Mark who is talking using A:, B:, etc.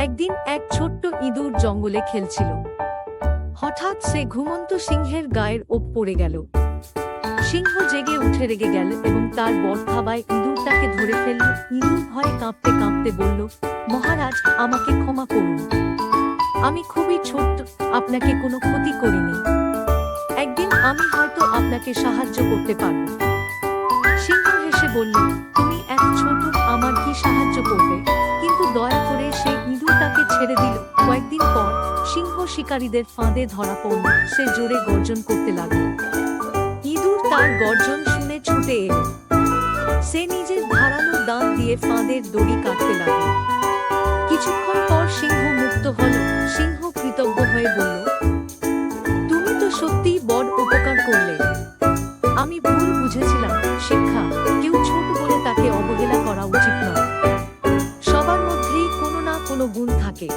A: একদিন এক ছোট্ট ইঁদুর জঙ্গলে খেলছিল। হঠাৎ সে ঘুমন্ত সিংহের গায়ের ওপ পড়ে গেল। সিংহ জেগে উঠে রেগে গেল এবং তার বর থাবায় ইঁদুরটাকে ধরে ফেলল। ইঁদুর ভয়ে কাঁপতে কাঁপতে বলল, মহারাজ, আমাকে ক্ষমা করুন। আমি খুবই ছোট্ট, আপনাকে কোনো ক্ষতি করিনি। একদিন আমি হয়তো আপনাকে সাহায্য করতে পারব। সিংহ হেসে বলল, তুমি এক ছোট, আমার কি সাহায্য করবে? কিন্তু দয়া করে সেই ইঁদুরটাকে ছেড়ে দিল। কয়েকদিন পর সিংহ শিকারীদের ফাঁদে ধরা পড়ল। সে জোরে গর্জন করতে লাগল। ইঁদুর তার গর্জন শুনে ছুটে এল। সে নিজের ধারালো দাঁত দিয়ে ফাঁদের দড়ি কাটতে লাগল। কিছুক্ষণ পর সিংহ মুক্ত হল। সিংহ কৃতজ্ঞ হয়ে বলল, তুমি তো সত্যিই বড় উপকার করলে। আমি ভুল বুঝেছিলাম। শিক্ষা: কেউ ছোট বলে তাকে অবহেলা করা উচিত নয়। সবার মধ্যেই কোনো না কোনো গুণ থাকে।